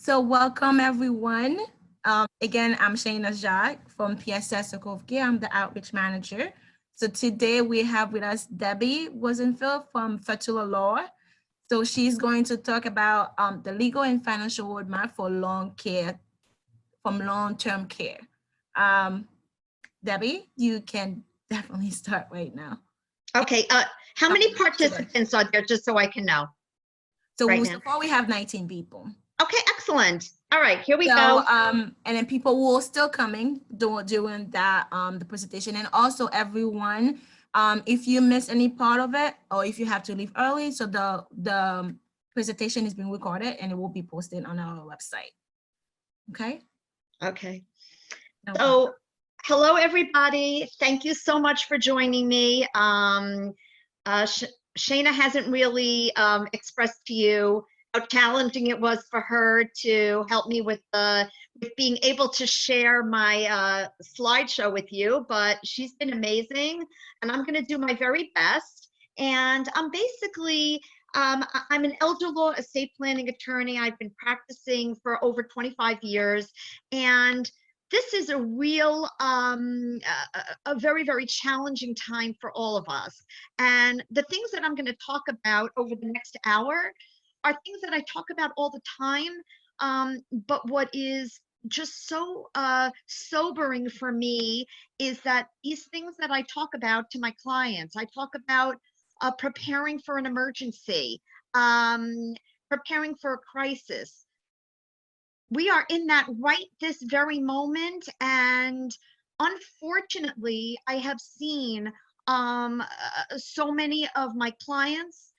So welcome everyone. Again, I'm Shayna Jacques from PSS Circle of Care. I'm the outreach manager. So today we have with us Debby Rosenfeld from Fatoullah Law. So she's going to talk about the legal and financial roadmap for long-term care. Um, Debbie, you can definitely start right now. Okay, how many Today. participants are there, just so I can know? So Right so now. far we have 19 people. Okay, excellent. All right, here we So, go. and then people will still coming during that the presentation, and also everyone, if you miss any part of it or if you have to leave early, so the presentation is being recorded and it will be posted on our website. Okay. Okay. No So, problem. hello everybody. Thank you so much for joining me. Shayna hasn't really expressed to you how challenging it was for her to help me with being able to share my slideshow with you, but she's been amazing, and I'm going to do my very best. And I'm basically I'm an elder law estate planning attorney. I've been practicing for over 25 years, and this is a real, a very, very challenging time for all of us. And the things that I'm going to talk about over the next hour are things that I talk about all the time. But what is just so sobering for me is that these things that I talk about to my clients, I talk about preparing for an emergency, preparing for a crisis. We are in that right this very moment, and unfortunately I have seen so many of my clients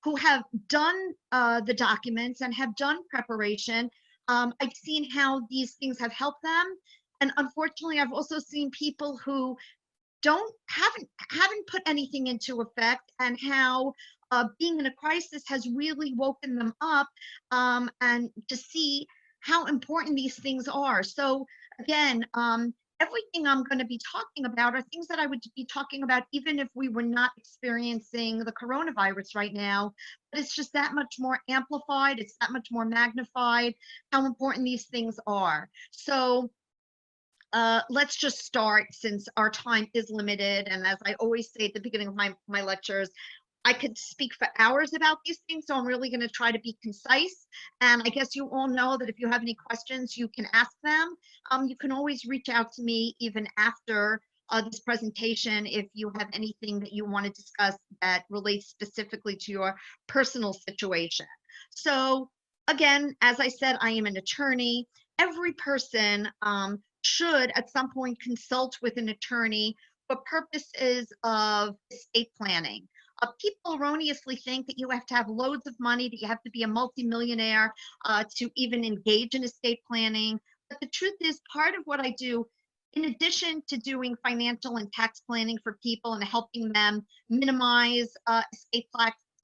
who have done the documents and have done preparation. I've seen how these things have helped them, and unfortunately I've also seen people who haven't put anything into effect, and how being in a crisis has really woken them up, and to see how important these things are. So again, everything I'm going to be talking about are things that I would be talking about even if we were not experiencing the coronavirus right now, but it's just that much more amplified, it's that much more magnified how important these things are. So let's just start, since our time is limited. And as I always say at the beginning of my lectures, I could speak for hours about these things, so I'm really going to try to be concise. And I guess you all know that if you have any questions, you can ask them. You can always reach out to me even after this presentation if you have anything that you want to discuss that relates specifically to your personal situation. So again, as I said, I am an attorney. Every person should at some point consult with an attorney for purposes of estate planning. People erroneously think that you have to have loads of money, that you have to be a multimillionaire to even engage in estate planning. But the truth is, part of what I do, in addition to doing financial and tax planning for people and helping them minimize estate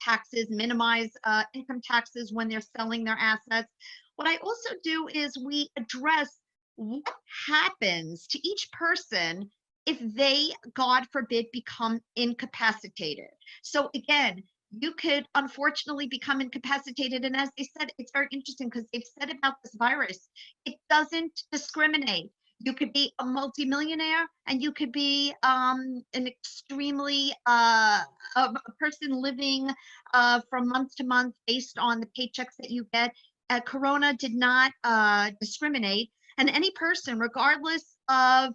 taxes, minimize income taxes when they're selling their assets, what I also do is we address what happens to each person if they, God forbid, become incapacitated. So again, you could unfortunately become incapacitated. And as they said, it's very interesting because they've said about this virus, it doesn't discriminate. You could be a multimillionaire, and you could be an extremely a person living from month to month based on the paychecks that you get. Corona did not discriminate, and any person, regardless of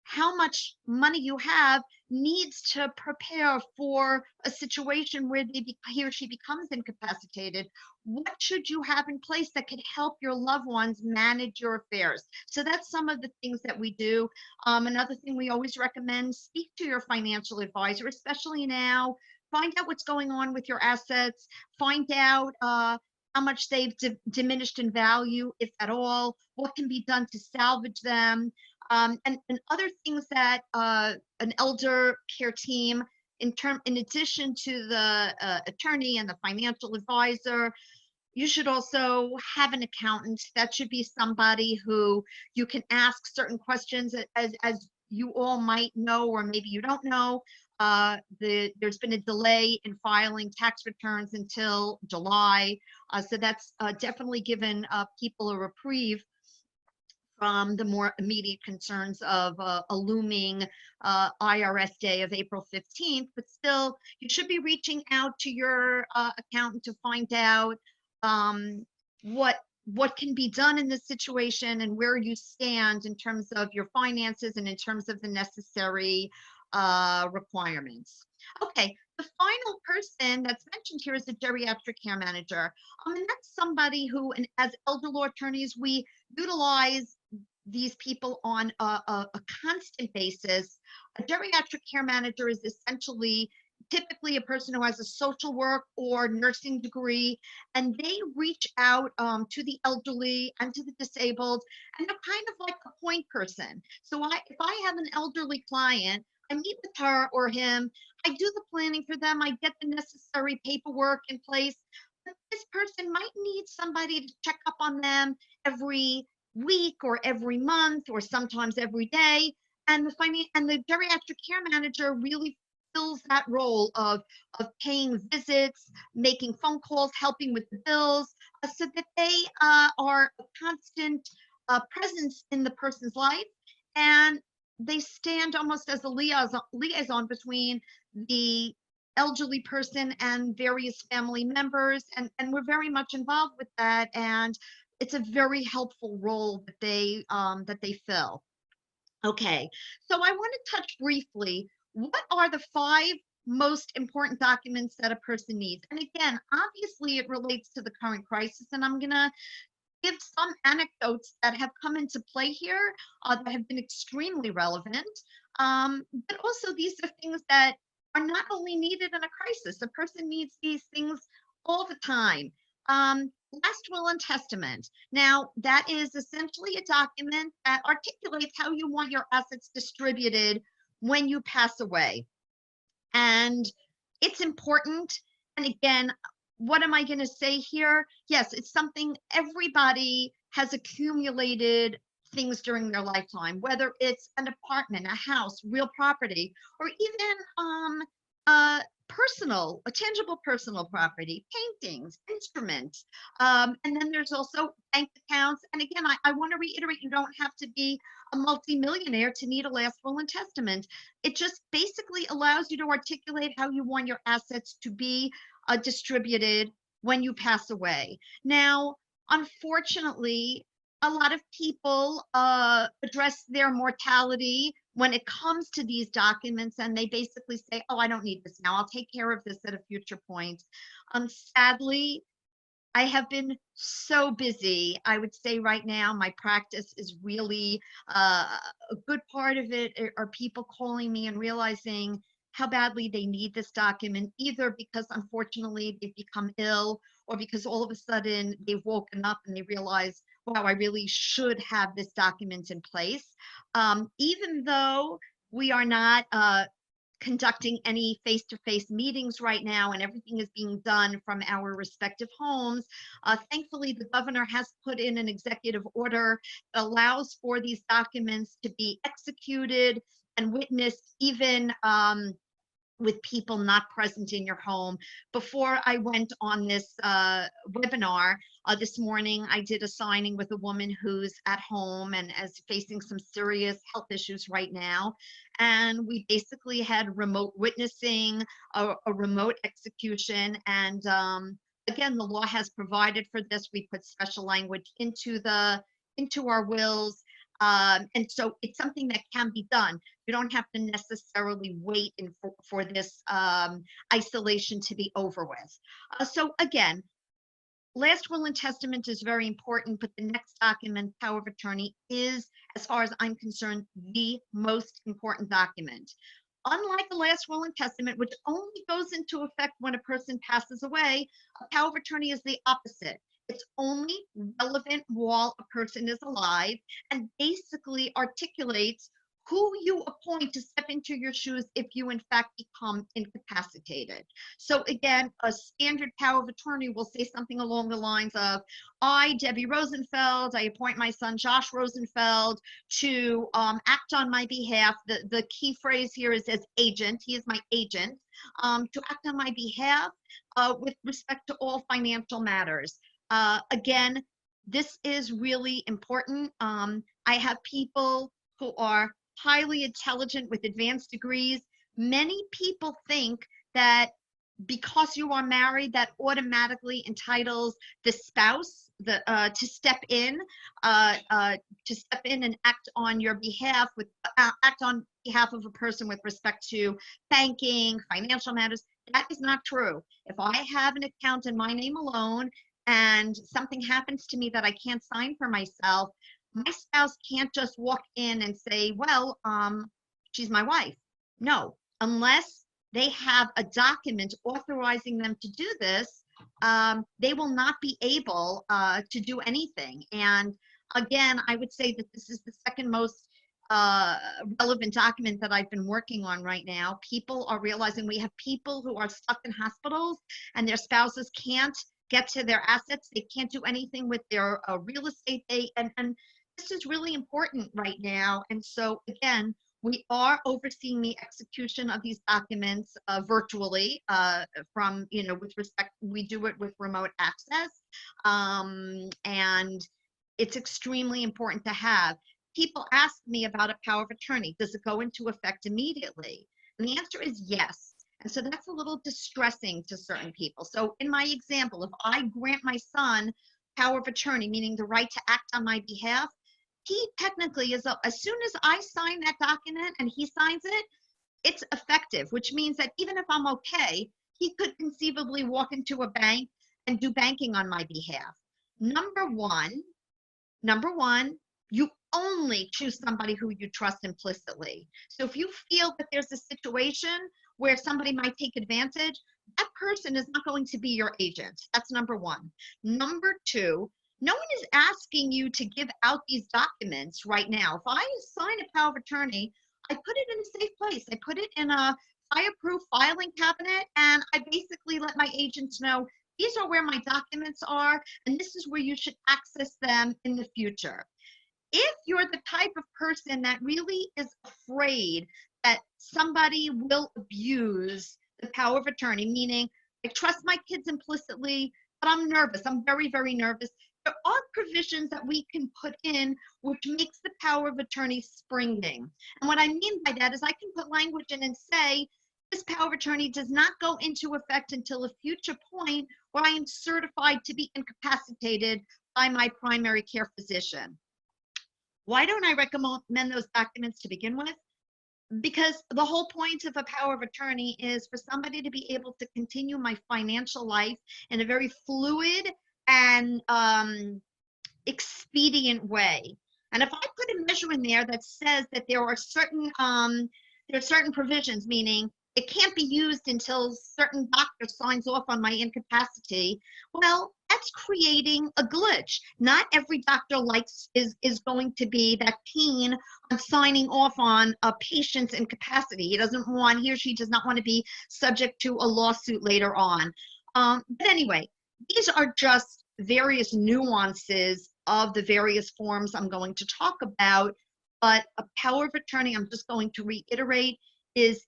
how much money you have, needs to prepare for a situation where he or she becomes incapacitated. What should you have in place that could help your loved ones manage your affairs? So that's some of the things that we do. Another thing we always recommend: speak to your financial advisor, especially now. Find out what's going on with your assets. Find out how much they've diminished in value, if at all, what can be done to salvage them, and other things that an elder care team, in addition to the attorney and the financial advisor, you should also have an accountant. That should be somebody who you can ask certain questions, as you all might know, or maybe you don't know. there's been a delay in filing tax returns until July. So that's definitely given people a reprieve from the more immediate concerns of a looming IRS day of April 15th, but still, you should be reaching out to your accountant to find out what can be done in this situation and where you stand in terms of your finances and in terms of the necessary requirements. Okay, the final person that's mentioned here is the geriatric care manager. And that's somebody who, and as elder law attorneys, we utilize these people on a constant basis. A geriatric care manager is essentially typically a person who has a social work or nursing degree, and they reach out to the elderly and to the disabled, and they're kind of like a point person. So if I have an elderly client, I meet with her or him, I do the planning for them, I get the necessary paperwork in place, but this person might need somebody to check up on them every week or every month or sometimes every day. And the geriatric care manager really fills that role of paying visits, making phone calls, helping with the bills, so that they are a constant presence in the person's life, and they stand almost as a liaison between the elderly person and various family members, and we're very much involved with that, and it's a very helpful role that they fill. Okay, so I want to touch briefly, what are the 5 most important documents that a person needs? And again, obviously it relates to the current crisis, and I'm gonna give some anecdotes that have come into play here that have been extremely relevant. But also these are things that are not only needed in a crisis. A person needs these things all the time. Last will and testament. Now, that is essentially a document that articulates how you want your assets distributed when you pass away. And it's important. And again, what am I going to say here? Yes, it's something everybody has accumulated things during their lifetime, whether it's an apartment, a house, real property, or even a tangible personal property, paintings, instruments. And then there's also bank accounts. And again, I want to reiterate, you don't have to be a multimillionaire to need a last will and testament. It just basically allows you to articulate how you want your assets to be distributed when you pass away. Now, unfortunately, a lot of people address their mortality when it comes to these documents, and they basically say, oh, I don't need this now. I'll take care of this at a future point. Sadly, I have been so busy. I would say right now, my practice is really a good part of it are people calling me and realizing how badly they need this document, either because unfortunately they've become ill, or because all of a sudden they've woken up and they realize, wow, I really should have this document in place. Even though we are not conducting any face-to-face meetings right now, and everything is being done from our respective homes. Thankfully, the governor has put in an executive order that allows for these documents to be executed and witnessed even with people not present in your home. Before I went on this webinar this morning, I did a signing with a woman who's at home and is facing some serious health issues right now. And we basically had remote witnessing, a remote execution. And again, the law has provided for this. We put special language into our wills. And so it's something that can be done. You don't have to necessarily wait for this isolation to be over with. So again, last will and testament is very important, but the next document, power of attorney, is, as far as I'm concerned, the most important document. Unlike the last will and testament, which only goes into effect when a person passes away, a power of attorney is the opposite. It's only relevant while a person is alive, and basically articulates who you appoint to step into your shoes if you in fact become incapacitated. So again, a standard power of attorney will say something along the lines of, I, Debby Rosenfeld, I appoint my son Josh Rosenfeld to act on my behalf. The key phrase here is as agent. He is my agent, to act on my behalf with respect to all financial matters. Again, this is really important. I have people who are highly intelligent with advanced degrees. Many people think that because you are married, that automatically entitles the spouse to step in and act on your behalf act on behalf of a person with respect to banking, financial matters. That is not true. If I have an account in my name alone and something happens to me that I can't sign for myself, my spouse can't just walk in and say, well, she's my wife. No, unless they have a document authorizing them to do this, they will not be able to do anything. And again, I would say that this is the second most relevant document that I've been working on right now. People are realizing we have people who are stuck in hospitals and their spouses can't get to their assets. They can't do anything with their real estate. And this is really important right now. And so again, we are overseeing the execution of these documents virtually from, with respect, we do it with remote access. And it's extremely important to have. People ask me about a power of attorney. Does it go into effect immediately? And the answer is yes. And so that's a little distressing to certain people. So in my example, if I grant my son power of attorney, meaning the right to act on my behalf, he technically is, as soon as I sign that document and he signs it, it's effective, which means that even if I'm okay, he could conceivably walk into a bank and do banking on my behalf. Number one, you only choose somebody who you trust implicitly. So if you feel that there's a situation where somebody might take advantage, that person is not going to be your agent. That's number one. Number two, no one is asking you to give out these documents right now. If I sign a power of attorney, I put it in a safe place. I put it in a fireproof filing cabinet, and I basically let my agents know these are where my documents are, and this is where you should access them in the future. If you're the type of person that really is afraid that somebody will abuse the power of attorney, meaning I trust my kids implicitly, but I'm nervous, I'm very, very nervous, there are provisions that we can put in which makes the power of attorney springing. And what I mean by that is I can put language in and say, this power of attorney does not go into effect until a future point where I am certified to be incapacitated by my primary care physician. Why don't I recommend those documents to begin with? Because the whole point of a power of attorney is for somebody to be able to continue my financial life in a very fluid and expedient way. And if I put a measure in there that says that there are certain provisions, meaning it can't be used until certain doctor signs off on my incapacity, well, that's creating a glitch. Not every doctor is going to be that keen on signing off on a patient's incapacity. He or she does not want to be subject to a lawsuit later on. But anyway, these are just various nuances of the various forms I'm going to talk about. But a power of attorney, I'm just going to reiterate, it's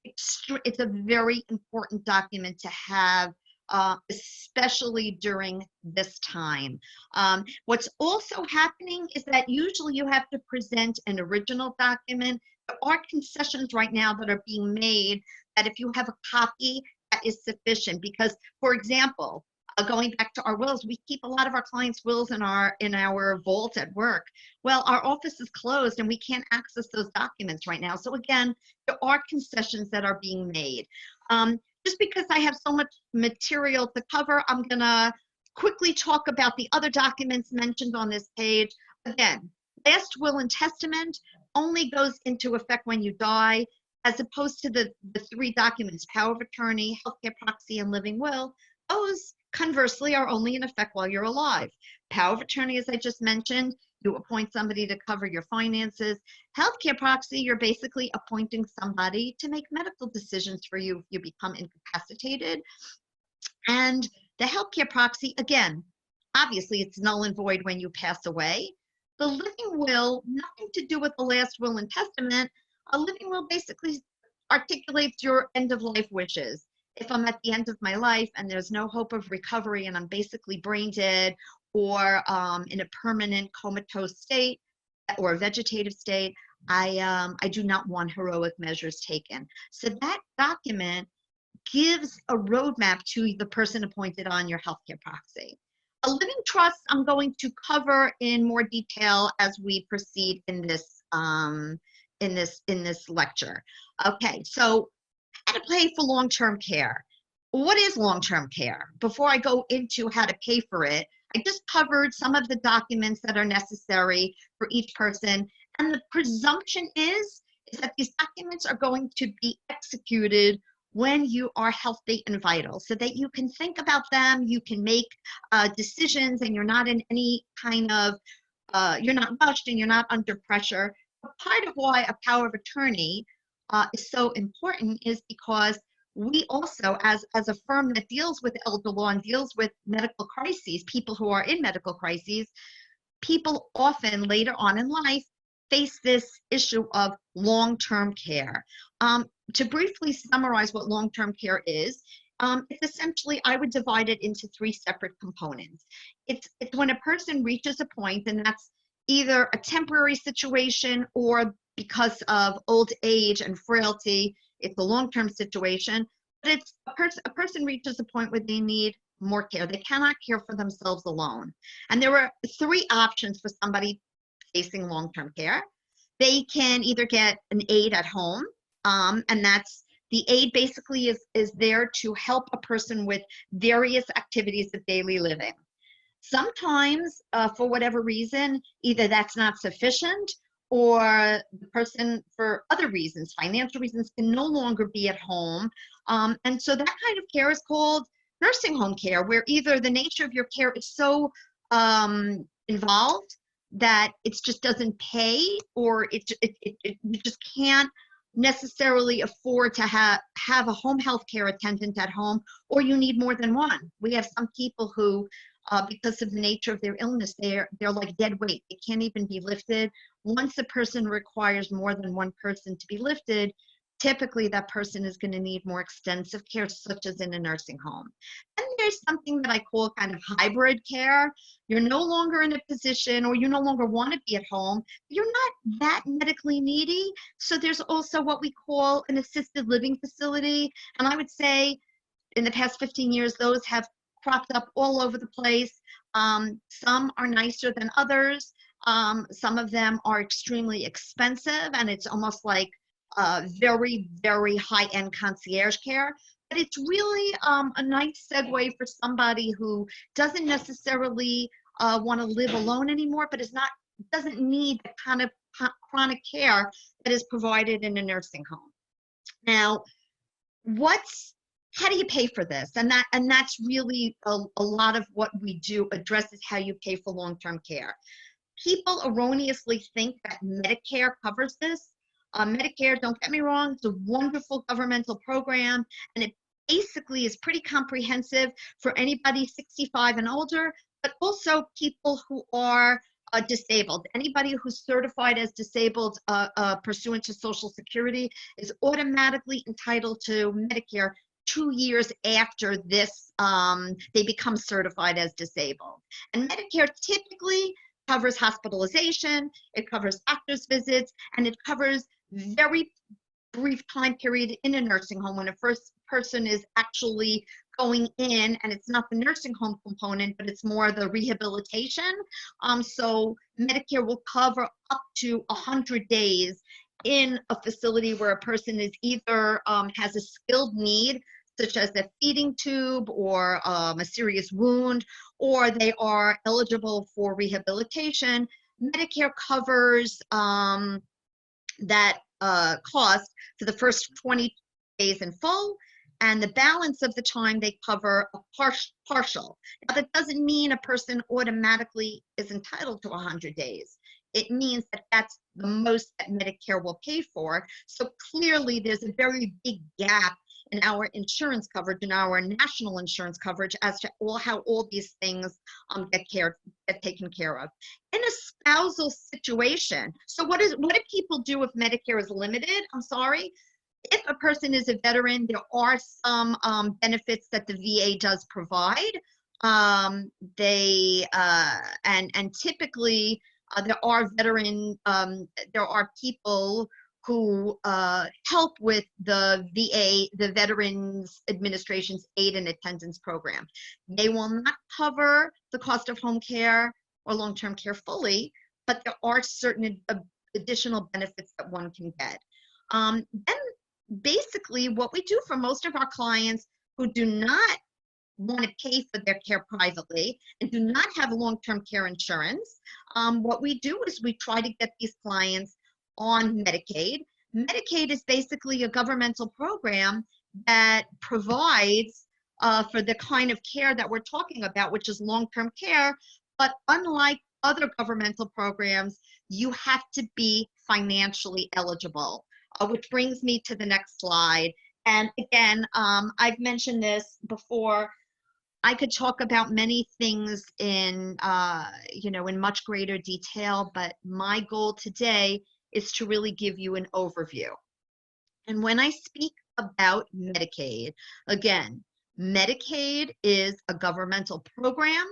a very important document to have, especially during this time. What's also happening is that usually you have to present an original document. There are concessions right now that are being made that if you have a copy, that is sufficient. Because, for example, going back to our wills, we keep a lot of our clients' wills in our vault at work. Well, our office is closed and we can't access those documents right now. So again, there are concessions that are being made. Just because I have so much material to cover, I'm gonna quickly talk about the other documents mentioned on this page. Again, last will and testament only goes into effect when you die, as opposed to the three documents, power of attorney, healthcare proxy, and living will. Those, conversely, are only in effect while you're alive. Power of attorney, as I just mentioned, you appoint somebody to cover your finances. Healthcare proxy, you're basically appointing somebody to make medical decisions for you if you become incapacitated. And the healthcare proxy, again, obviously it's null and void when you pass away. The living will, nothing to do with the last will and testament. A living will basically articulates your end of life wishes. If I'm at the end of my life and there's no hope of recovery and I'm basically brain dead or in a permanent comatose state or a vegetative state, I do not want heroic measures taken. So that document gives a roadmap to the person appointed on your healthcare proxy. A living trust, I'm going to cover in more detail as we proceed in this lecture. Okay, so how to pay for long-term care. What is long-term care? Before I go into how to pay for it, I just covered some of the documents that are necessary for each person, and the presumption is that these documents are going to be executed when you are healthy and vital, so that you can think about them, you can make decisions, and you're not in any kind of, you're not rushed and you're not under pressure. But part of why a power of attorney is so important is because we also, as a firm that deals with elder law and deals with medical crises, people who are in medical crises, people often later on in life face this issue of long-term care. To briefly summarize what long-term care is, it's essentially, I would divide it into three separate components. It's when a person reaches a point, and that's either a temporary situation or because of old age and frailty, it's a long-term situation, but it's a person reaches a point where they need more care. They cannot care for themselves alone. And there are three options for somebody facing long-term care. They can either get an aide at home, and that's the aide basically is there to help a person with various activities of daily living. Sometimes, for whatever reason, either that's not sufficient or the person, for other reasons, financial reasons, can no longer be at home. And so that kind of care is called nursing home care, where either the nature of your care is so involved that it just doesn't pay, or you just can't necessarily afford to have a home health care attendant at home, or you need more than one. We have some people who, because of the nature of their illness, they're like dead weight. They can't even be lifted. Once a person requires more than one person to be lifted, typically that person is going to need more extensive care, such as in a nursing home. And there's something that I call kind of hybrid care. You're no longer in a position, or you no longer want to be at home. You're not that medically needy. So there's also what we call an assisted living facility. And I would say in the past 15 years, those have cropped up all over the place. Some are nicer than others. Some of them are extremely expensive, and it's almost like very, very high-end concierge care. But it's really a nice segue for somebody who doesn't necessarily want to live alone anymore, but doesn't need the kind of chronic care that is provided in a nursing home. Now, how do you pay for this? And that's really a lot of what we do addresses how you pay for long-term care. People erroneously think that Medicare covers this. Medicare, don't get me wrong, it's a wonderful governmental program, and it basically is pretty comprehensive for anybody 65 and older, but also people who are disabled. Anybody who's certified as disabled pursuant to Social Security is automatically entitled to Medicare 2 years after this, they become certified as disabled. And Medicare typically covers hospitalization, it covers doctor's visits, and it covers very brief time period in a nursing home when a first person is actually going in, and it's not the nursing home component, but it's more the rehabilitation. So Medicare will cover up to 100 days in a facility where a person is either has a skilled need, such as a feeding tube or a serious wound, or they are eligible for rehabilitation. Medicare covers that cost for the first 20 days in full, and the balance of the time they cover a partial. Now, that doesn't mean a person automatically is entitled to 100 days. It means that that's the most that Medicare will pay for. So clearly there's a very big gap in our insurance coverage, in our national insurance coverage, as to how all these things get taken care of. In a spousal situation, so what do people do if Medicare is limited? I'm sorry. If a person is a veteran, there are some benefits that the VA does provide. And typically there are there are people who help with the VA, the Veterans Administration's Aid and Attendance Program. They will not cover the cost of home care or long-term care fully, but there are certain additional benefits that one can get. Then basically what we do for most of our clients who do not want to pay for their care privately and do not have long-term care insurance, what we do is we try to get these clients on Medicaid. Medicaid is basically a governmental program that provides for the kind of care that we're talking about, which is long-term care. But unlike other governmental programs, you have to be financially eligible, which brings me to the next slide. And again, I've mentioned this before. I could talk about many things in much greater detail, but my goal today is to really give you an overview. And when I speak about Medicaid, again, Medicaid is a governmental program.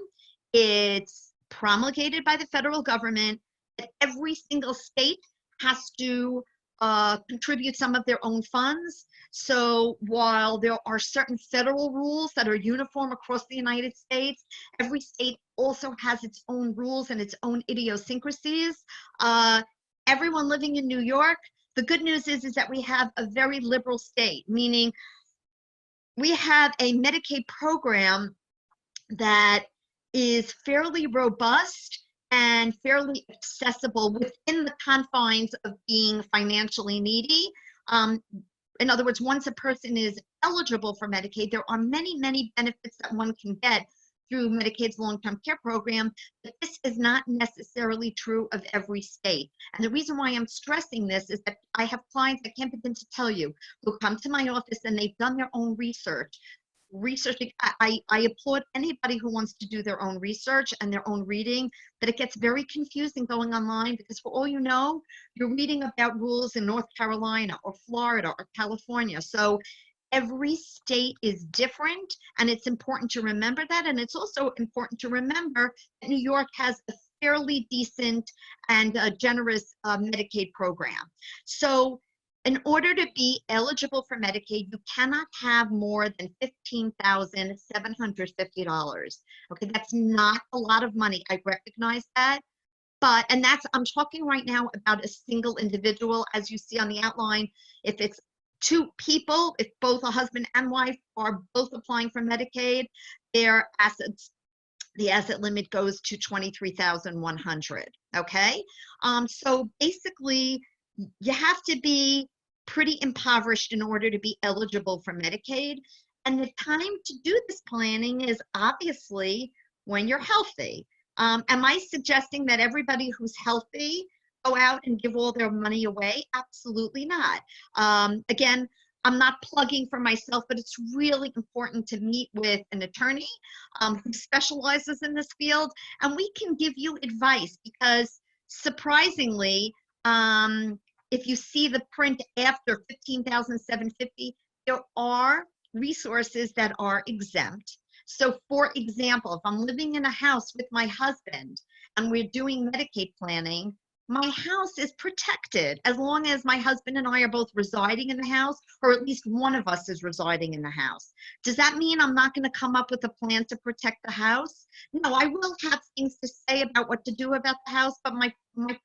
It's promulgated by the federal government. Every single state has to contribute some of their own funds. So while there are certain federal rules that are uniform across the United States, every state also has its own rules and its own idiosyncrasies. Everyone living in New York, the good news is that we have a very liberal state, meaning we have a Medicaid program that is fairly robust and fairly accessible within the confines of being financially needy. In other words, once a person is eligible for Medicaid, there are many, many benefits that one can get through Medicaid's long-term care program, but this is not necessarily true of every state. And the reason why I'm stressing this is that I have clients, I can't begin to tell you, who come to my office and they've done their own research. I applaud anybody who wants to do their own research and their own reading, but it gets very confusing going online because for all you know, you're reading about rules in North Carolina or Florida or California. So every state is different, and it's important to remember that. And it's also important to remember that New York has a fairly decent and generous Medicaid program. So in order to be eligible for Medicaid, you cannot have more than $15,750. Okay, that's not a lot of money. I recognize that. But, and that's, I'm talking right now about a single individual. As you see on the outline, if it's two people, if both a husband and wife are both applying for Medicaid, their assets, the asset limit goes to $23,100. Okay, so basically, you have to be pretty impoverished in order to be eligible for Medicaid. And the time to do this planning is obviously when you're healthy. Am I suggesting that everybody who's healthy go out and give all their money away? Absolutely not. Again, I'm not plugging for myself, but it's really important to meet with an attorney who specializes in this field, and we can give you advice because surprisingly, if you see the print after $15,750, there are resources that are exempt. So for example, if I'm living in a house with my husband and we're doing Medicaid planning, my house is protected as long as my husband and I are both residing in the house, or at least one of us is residing in the house. Does that mean I'm not going to come up with a plan to protect the house? No, I will have things to say about what to do about the house, but my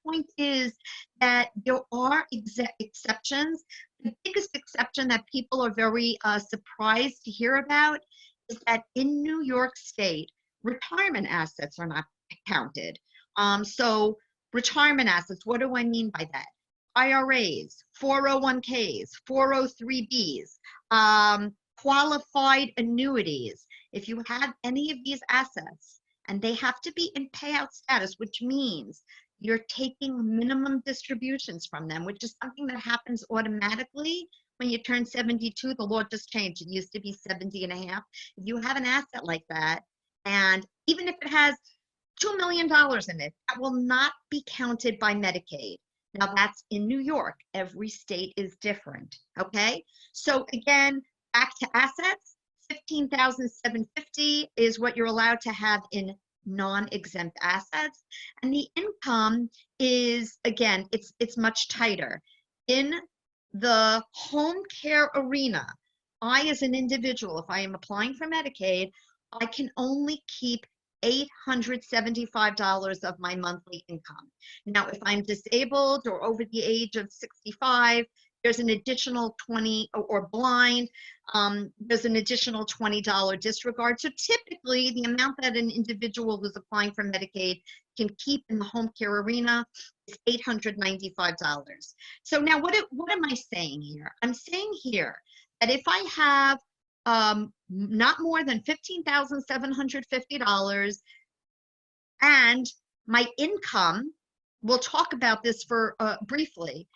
point is that there are exceptions. The biggest exception that people are very surprised to hear about is that in New York State, retirement assets are not counted. So retirement assets, what do I mean by that? IRAs, 401ks, 403bs, qualified annuities. If you have any of these assets, and they have to be in payout status, which means you're taking minimum distributions from them, which is something that happens automatically when you turn 72. The law just changed. It used to be 70 and a half. If you have an asset like that, and even if it has $2 million in it, that will not be counted by Medicaid. Now that's in New York. Every state is different, okay? So again, back to assets, $15,750 is what you're allowed to have in non-exempt assets. And the income is, again, it's much tighter. In the home care arena, I, as an individual, if I am applying for Medicaid, I can only keep $875 of my monthly income. Now, if I'm disabled or over the age of 65, there's an additional 20, or blind, there's an additional $20 disregard. So typically the amount that an individual who's applying for Medicaid can keep in the home care arena is $895. So now what am I saying here? I'm saying here that if I have not more than $15,750 and my income, we'll talk about this for briefly.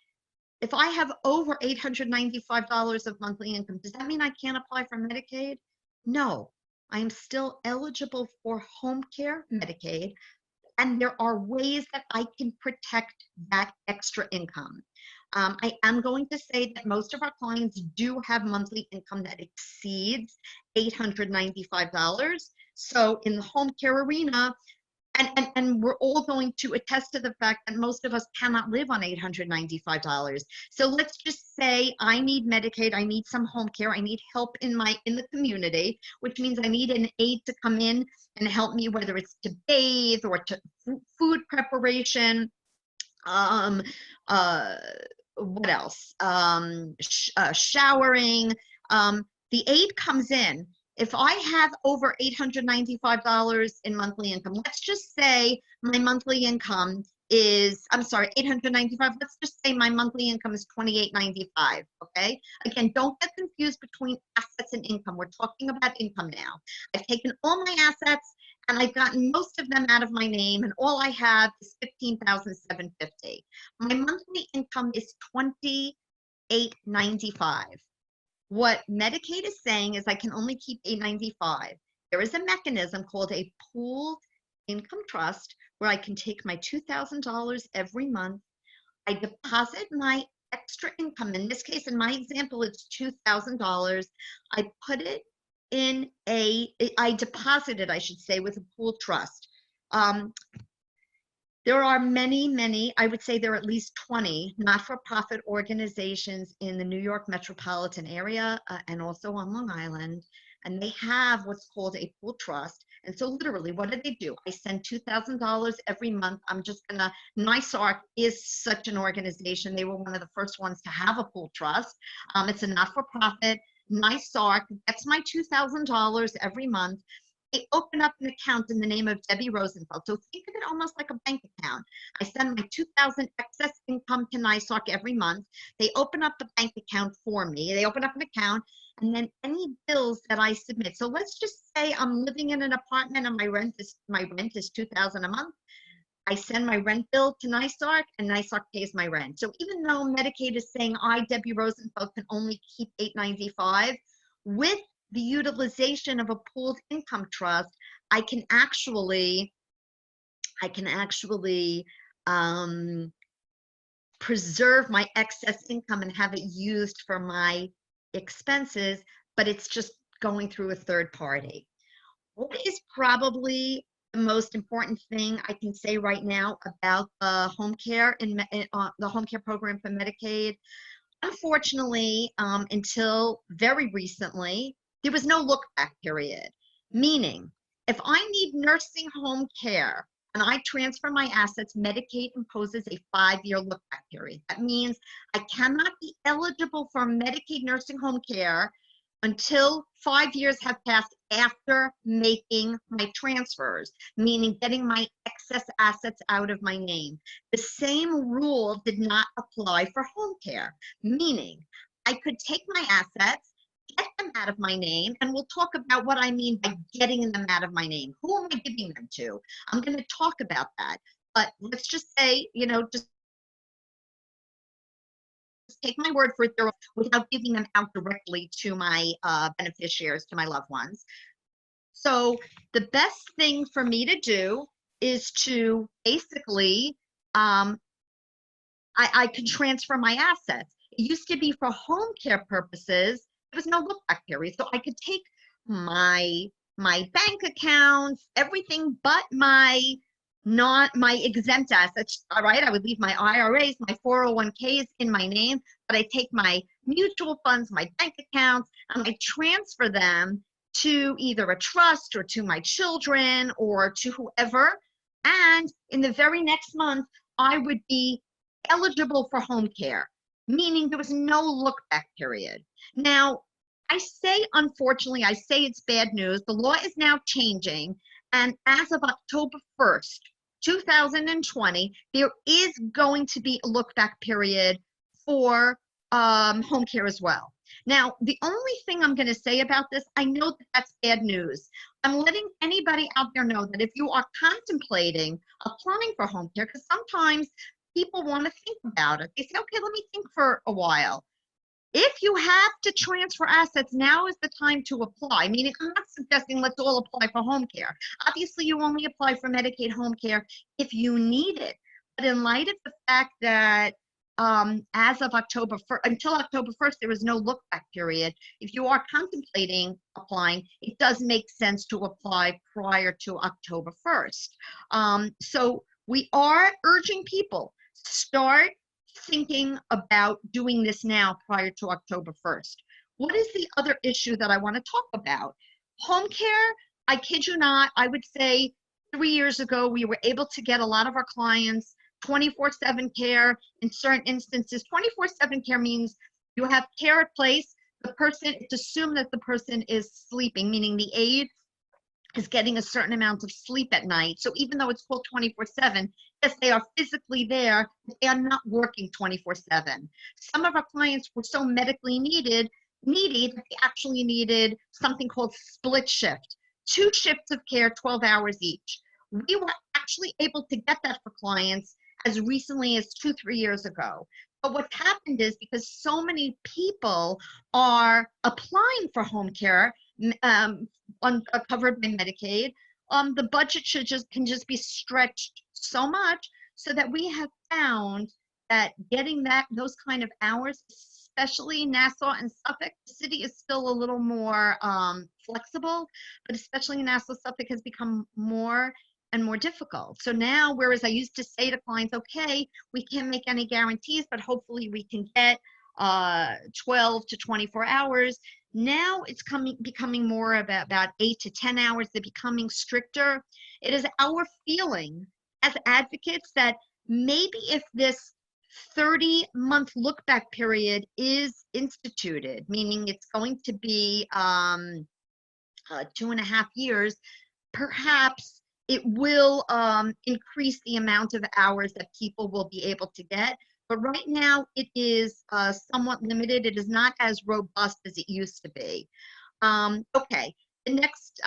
If I have over $895 of monthly income, does that mean I can't apply for Medicaid? No, I am still eligible for home care Medicaid, and there are ways that I can protect that extra income. I am going to say that most of our clients do have monthly income that exceeds $895. So in the home care arena, and we're all going to attest to the fact that most of us cannot live on $895. So let's just say I need Medicaid, I need some home care, I need help in the community, which means I need an aide to come in and help me, whether it's to bathe or to food preparation. What else? Showering. The aide comes in. If I have over $895 in monthly income, let's just say my monthly income is, I'm sorry, $895. Let's just say my monthly income is $28.95. Okay. Again, don't get confused between assets and income. We're talking about income now. I've taken all my assets and I've gotten most of them out of my name, and all I have is $15,750. My monthly income is $28.95. What Medicaid is saying is I can only keep $895. There is a mechanism called a pooled income trust where I can take my $2,000 every month. I deposit my extra income. In this case, in my example, it's $2,000. I put it in I deposit it, I should say, with a pooled trust. There are many, I would say there are at least 20 not-for-profit organizations in the New York metropolitan area and also on Long Island, and they have what's called a pool trust. And so literally, what do? I send $2,000 every month. I'm just gonna, NYSARC is such an organization. They were one of the first ones to have a pool trust. It's a not-for-profit. NYSARC gets my $2,000 every month. They open up an account in the name of Debby Rosenfeld. So think of it almost like a bank account. I send my $2,000 excess income to NYSARC every month. They open up the bank account for me. They open up an account, and then any bills that I submit. So let's just say I'm living in an apartment and my rent is $2,000 a month. I send my rent bill to NYSARC, and NYSARC pays my rent. So even though Medicaid is saying I, Debby Rosenfeld, can only keep $895, with the utilization of a pooled income trust, I can actually preserve my excess income and have it used for my expenses, but it's just going through a third party. What is probably the most important thing I can say right now about the home care the home care program for Medicaid? Unfortunately, until very recently, there was no look back period, meaning if I need nursing home care and I transfer my assets, Medicaid imposes a 5-year look back period. That means I cannot be eligible for Medicaid nursing home care until 5 years have passed after making my transfers, meaning getting my excess assets out of my name. The same rule did not apply for home care, meaning I could take my assets get them out of my name, and we'll talk about what I mean by getting them out of my name. Who am I giving them to? I'm going to talk about that. But let's just say, just take my word for it without giving them out directly to my beneficiaries, to my loved ones. So the best thing for me to do is to basically, I can transfer my assets. It used to be for home care purposes. There was no look back period. So I could take my bank accounts, everything but my exempt assets. All right, I would leave my IRAs, my 401ks in my name, but I take my mutual funds, my bank accounts, and I transfer them to either a trust or to my children or to whoever. And in the very next month, I would be eligible for home care, meaning there was no look back period. Now, I say, unfortunately, I say it's bad news. The law is now changing. And as of October 1st, 2020, there is going to be a look back period for home care as well. Now, the only thing I'm going to say about this, I know that that's bad news. I'm letting anybody out there know that if you are contemplating applying for home care, because sometimes people want to think about it. They say, okay, let me think for a while. If you have to transfer assets, now is the time to apply. Meaning, I'm not suggesting let's all apply for home care. Obviously, you only apply for Medicaid home care if you need it. But in light of the fact that as of October 1st, until October 1st, there is no look back period. If you are contemplating applying, it does make sense to apply prior to October 1st. So we are urging people, start thinking about doing this now prior to October 1st. What is the other issue that I want to talk about? Home care, I kid you not, I would say 3 years ago, we were able to get a lot of our clients 24/7 care. In certain instances, 24/7 care means you have care at place. The person, it's assumed that the person is sleeping, meaning the aide is getting a certain amount of sleep at night. So even though it's called 24/7, yes, they are physically there, but they are not working 24/7. Some of our clients were so medically needy that they actually needed something called split shift, 2 shifts of care, 12 hours each. We were actually able to get that for clients as recently as 2-3 years ago. But what's happened is because so many people are applying for home care, covered by Medicaid, the budget can just be stretched so much, so that we have found that getting those kind of hours, especially Nassau and Suffolk, the city is still a little more flexible, but especially Nassau, Suffolk has become more and more difficult. So now, whereas I used to say to clients, okay, we can't make any guarantees, but hopefully we can get 12 to 24 hours. Now it's becoming more about 8 to 10 hours. They're becoming stricter. It is our feeling as advocates that maybe if this 30-month look back period is instituted, meaning it's going to be 2.5 years, perhaps it will increase the amount of hours that people will be able to get. But right now, it is somewhat limited. It is not as robust as it used to be. Okay, the next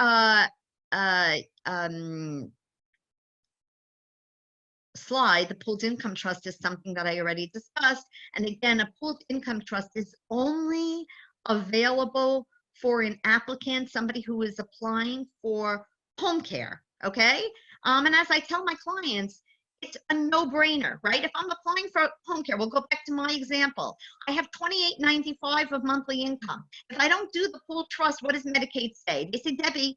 slide, the pooled income trust, is something that I already discussed. And again, a pooled income trust is only available for an applicant, somebody who is applying for home care. Okay, and as I tell my clients, it's a no-brainer, right? If I'm applying for home care, we'll go back to my example. I have $28.95 of monthly income. If I don't do the pooled trust, what does Medicaid say? They say, Debbie,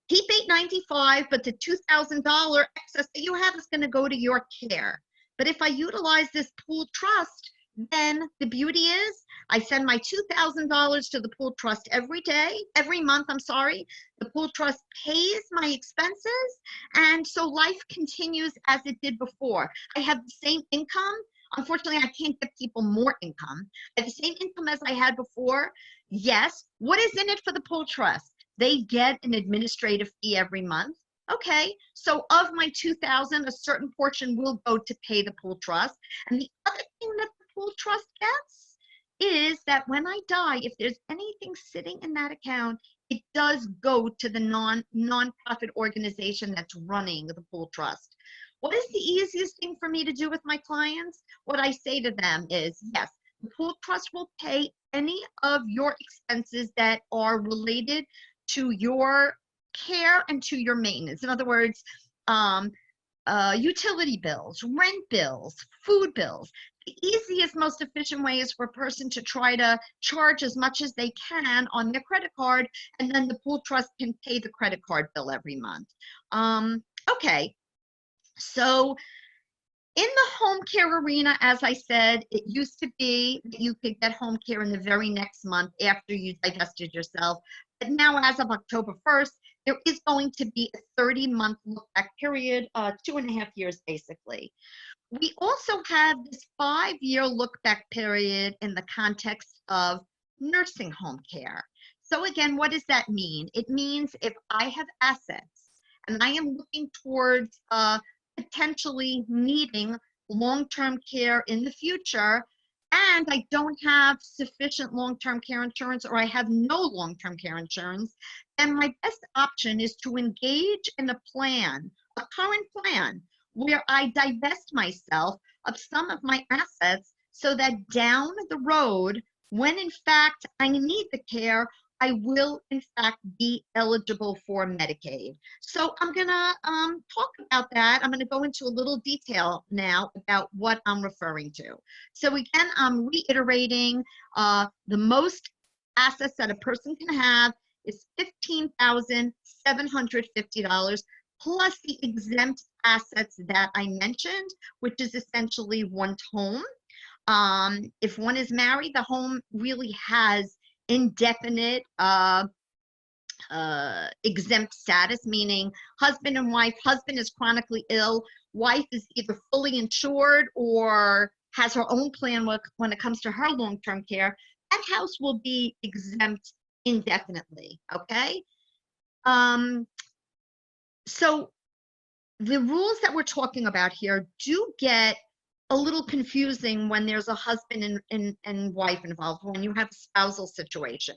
keep $8.95, but the $2,000 excess that you have is going to go to your care. But if I utilize this pooled trust, then the beauty is I send my $2,000 to the pooled trust every month, the pooled trust pays my expenses, and so life continues as it did before. I have the same income. Unfortunately, I can't give people more income. I have the same income as I had before. Yes, what is in it for the pooled trust? They get an administrative fee every month. Okay, so of my $2,000, a certain portion will go to pay the pooled trust. And the other thing that the pooled trust gets is that when I die, if there's anything sitting in that account, it does go to the nonprofit organization that's running the pool trust. What is the easiest thing for me to do with my clients? What I say to them is, yes, the pool trust will pay any of your expenses that are related to your care and to your maintenance. In other words, utility bills, rent bills, food bills. The easiest, most efficient way is for a person to try to charge as much as they can on their credit card, and then the pool trust can pay the credit card bill every month. Okay, so in the home care arena, as I said, it used to be that you could get home care in the very next month after you divested yourself. But now, as of October 1st, there is going to be a 30-month look-back period, 2.5 years, basically. We also have this 5-year look-back period in the context of nursing home care. So again, what does that mean? It means if I have assets and I am looking towards potentially needing long-term care in the future, and I don't have sufficient long-term care insurance, or I have no long-term care insurance, then my best option is to engage in a plan, a current plan, where I divest myself of some of my assets so that down the road, when in fact I need the care, I will in fact be eligible for Medicaid. So I'm gonna talk about that. I'm gonna go into a little detail now about what I'm referring to. So again, I'm reiterating the most assets that a person can have is $15,750 plus the exempt assets that I mentioned, which is essentially one's home. If one is married, the home really has indefinite exempt status, meaning husband and wife. Husband is chronically ill. Wife is either fully insured or has her own plan when it comes to her long-term care. That house will be exempt indefinitely, okay? So the rules that we're talking about here do get a little confusing when there's a husband and wife involved, when you have a spousal situation.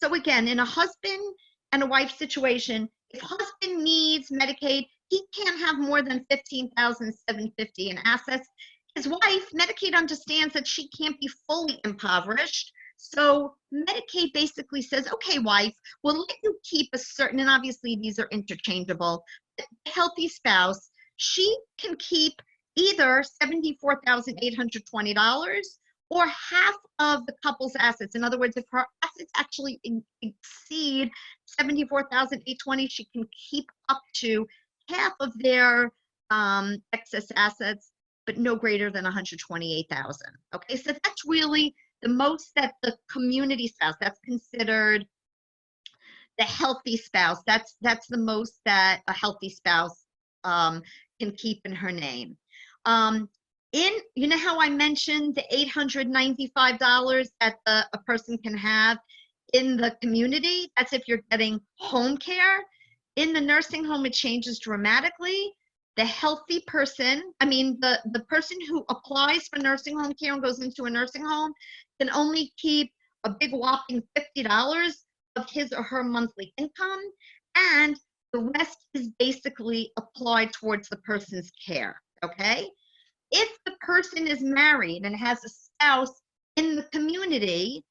So again, in a husband and a wife situation, if husband needs Medicaid, he can't have more than $15,750 in assets. His wife, Medicaid understands that she can't be fully impoverished. So Medicaid basically says, okay, wife, we'll let you keep a certain, and obviously these are interchangeable, but the healthy spouse, she can keep either $74,820 or half of the couple's assets. In other words, if her assets actually exceed $74,820, she can keep up to half of their excess assets, but no greater than $128,000. Okay, so that's really the most that the community spouse, that's considered the healthy spouse. That's the most that a healthy spouse can keep in her name. You know how I mentioned the $895 that a person can have in the community? That's if you're getting home care. In the nursing home, it changes dramatically. The healthy person, the person who applies for nursing home care and goes into a nursing home can only keep a big whopping $50 of his or her monthly income, and the rest is basically applied towards the person's care, okay? If the person is married and has a spouse in the community,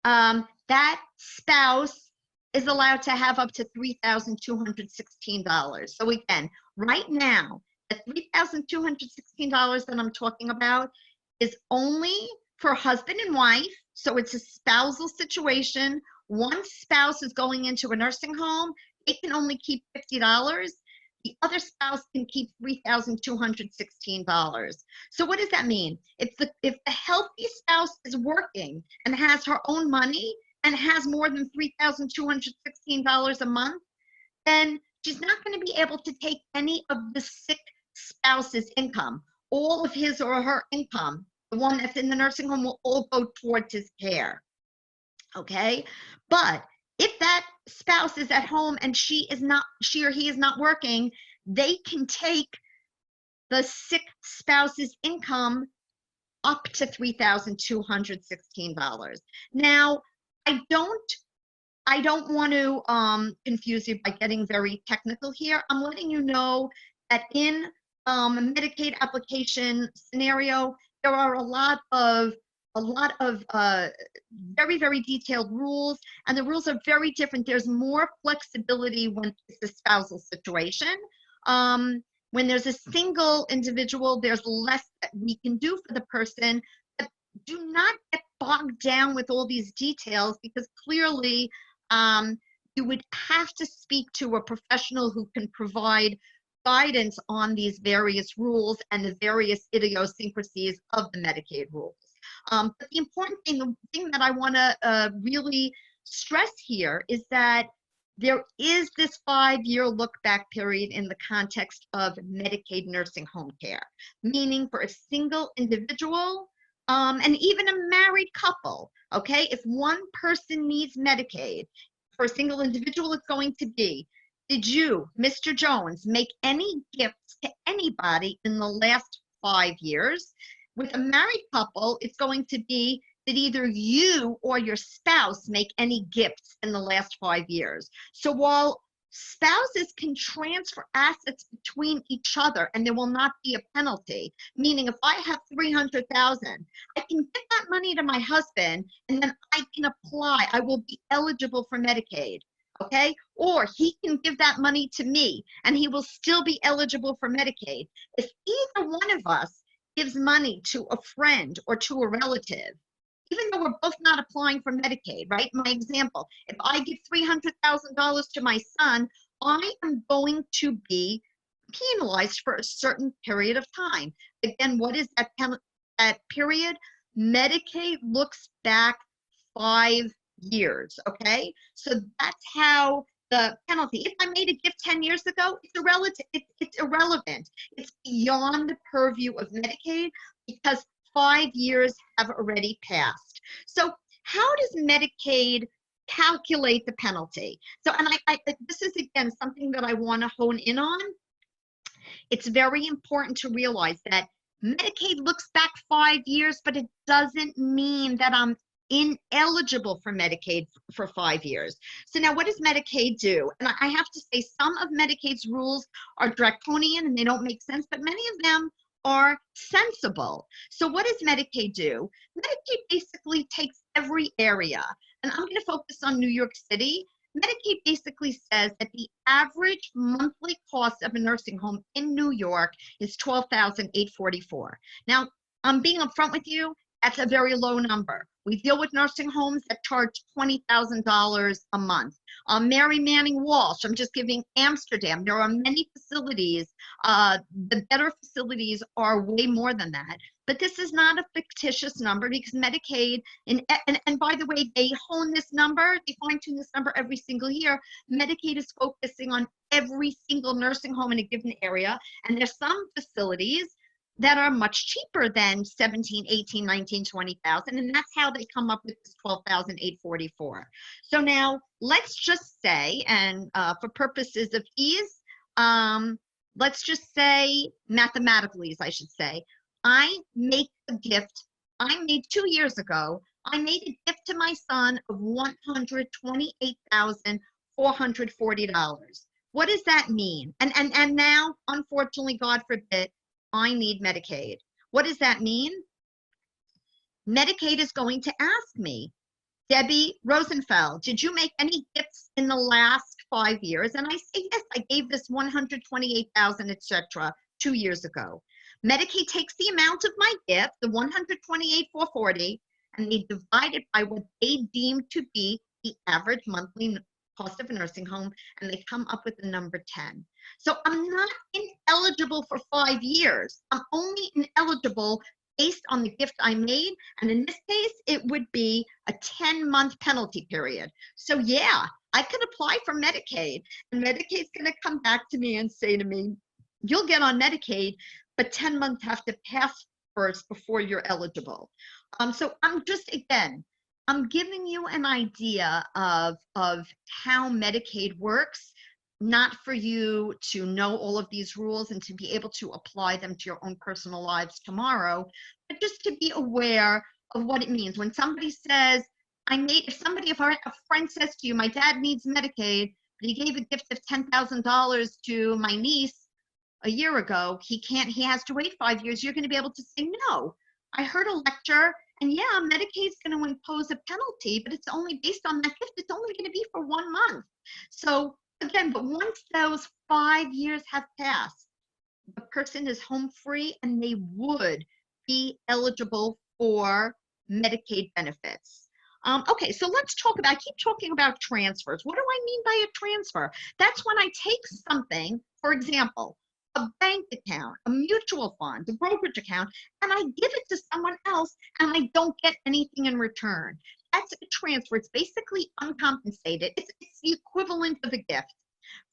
that spouse is allowed to have up to $3,216. So again, right now, the $3,216 that I'm talking about is only for husband and wife. So it's a spousal situation. One spouse is going into a nursing home. They can only keep $50. The other spouse can keep $3,216. So what does that mean? If the healthy spouse is working and has her own money and has more than $3,216 a month, then she's not going to be able to take any of the sick spouse's income. All of his or her income, the one that's in the nursing home, will all go towards his care. Okay? But if that spouse is at home and she or he is not working, they can take the sick spouse's income up to $3,216. Now, I don't want to confuse you by getting very technical here. I'm letting you know that in a Medicaid application scenario, there are a lot of very, very detailed rules, and the rules are very different. There's more flexibility when it's a spousal situation. When there's a single individual, there's less that we can do for the person. But do not get bogged down with all these details, because clearly you would have to speak to a professional who can provide guidance on these various rules and the various idiosyncrasies of the Medicaid rules. But the important thing, the thing that I want to really stress here is that there is this 5-year look back period in the context of Medicaid nursing home care, meaning for a single individual and even a married couple, okay? If one person needs Medicaid, for a single individual, it's going to be, did you, Mr. Jones, make any gifts to anybody in the last 5 years? With a married couple, it's going to be, did either you or your spouse make any gifts in the last 5 years? So while spouses can transfer assets between each other and there will not be a penalty, meaning if I have $300,000, I can give that money to my husband and then I can apply. I will be eligible for Medicaid, okay? Or he can give that money to me and he will still be eligible for Medicaid. If either one of us gives money to a friend or to a relative, even though we're both not applying for Medicaid, right? My example, if I give $300,000 to my son, I am going to be penalized for a certain period of time. Again, what is that period? Medicaid looks back 5 years, okay? So that's how the penalty, if I made a gift 10 years ago, it's irrelevant. It's beyond the purview of Medicaid because 5 years have already passed. So how does Medicaid calculate the penalty? So, and this is again something that I want to hone in on. It's very important to realize that Medicaid looks back 5 years, but it doesn't mean that I'm ineligible for Medicaid for 5 years. So now what does Medicaid do? And I have to say some of Medicaid's rules are draconian and they don't make sense, but many of them are sensible. So what does Medicaid do? Medicaid basically takes every area, and I'm going to focus on New York City. Medicaid basically says that the average monthly cost of a nursing home in New York is $12,844. Now, I'm being upfront with you, that's a very low number. We deal with nursing homes that charge $20,000 a month. Mary Manning Walsh, I'm just giving Amsterdam. There are many facilities. The better facilities are way more than that. But this is not a fictitious number because Medicaid, and by the way, they hone this number, they fine-tune this number every single year. Medicaid is focusing on every single nursing home in a given area. And there's some facilities that are much cheaper than 17, 18, 19, 20,000. And that's how they come up with this 12,844. So now let's just say, and for purposes of ease, let's just say mathematically, I should say, I make a gift. I made 2 years ago, I made a gift to my son of $128,440. What does that mean? And now, unfortunately, God forbid, I need Medicaid. What does that mean? Medicaid is going to ask me, Debby Rosenfeld, did you make any gifts in the last 5 years? And I say, yes, I gave this $128,000, etc. 2 years ago. Medicaid takes the amount of my gift, the $128,440, and they divide it by what they deem to be the average monthly cost of a nursing home, and they come up with the number 10. So I'm not ineligible for 5 years. I'm only ineligible based on the gift I made. And in this case, it would be a 10-month penalty period. So yeah, I could apply for Medicaid, and Medicaid's going to come back to me and say to me, you'll get on Medicaid, but 10 months have to pass first before you're eligible. So I'm just, again, I'm giving you an idea of how Medicaid works. not for you to know all of these rules and to be able to apply them to your own personal lives tomorrow, but just to be aware of what it means. When somebody says, if a friend says to you, my dad needs Medicaid, but he gave a gift of $10,000 to my niece a year ago, he has to wait 5 years, you're going to be able to say, no, I heard a lecture, and yeah, Medicaid's going to impose a penalty, but it's only based on that gift. It's only going to be for 1 month. So again, but once those 5 years have passed, the person is home free and they would be eligible for Medicaid benefits. Okay, so let's talk about, I keep talking about transfers. What do I mean by a transfer? That's when I take something, for example, a bank account, a mutual fund, a brokerage account, and I give it to someone else and I don't get anything in return. That's a transfer. It's basically uncompensated. It's the equivalent of a gift.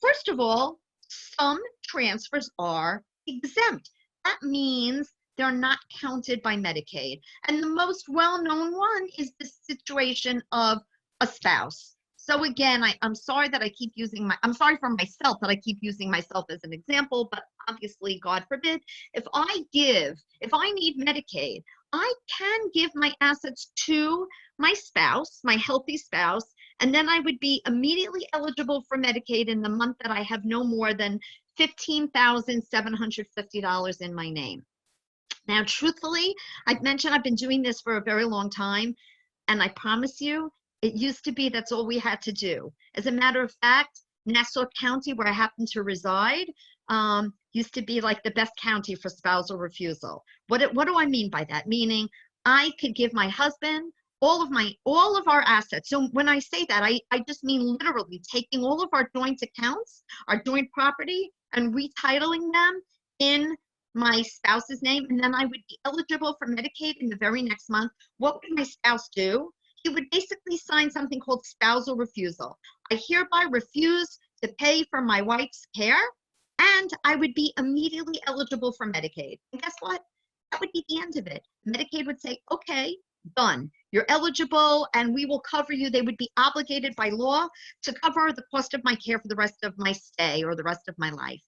First of all, some transfers are exempt. That means they're not counted by Medicaid. And the most well-known one is the situation of a spouse. So again, I'm sorry that I keep using I'm sorry for myself that I keep using myself as an example, but obviously, God forbid, if I need Medicaid, I can give my assets to my spouse, my healthy spouse, and then I would be immediately eligible for Medicaid in the month that I have no more than $15,750 in my name. Now, truthfully, I've mentioned I've been doing this for a very long time, and I promise you, it used to be that's all we had to do. As a matter of fact, Nassau County, where I happen to reside, used to be like the best county for spousal refusal. What do I mean by that? Meaning, I could give my husband all of our assets. So when I say that, I just mean literally taking all of our joint accounts, our joint property, and retitling them in my spouse's name, and then I would be eligible for Medicaid in the very next month. What would my spouse do? He would basically sign something called spousal refusal. I hereby refuse to pay for my wife's care, and I would be immediately eligible for Medicaid. And guess what? That would be the end of it. Medicaid would say, okay, done. You're eligible and we will cover you. They would be obligated by law to cover the cost of my care for the rest of my stay or the rest of my life.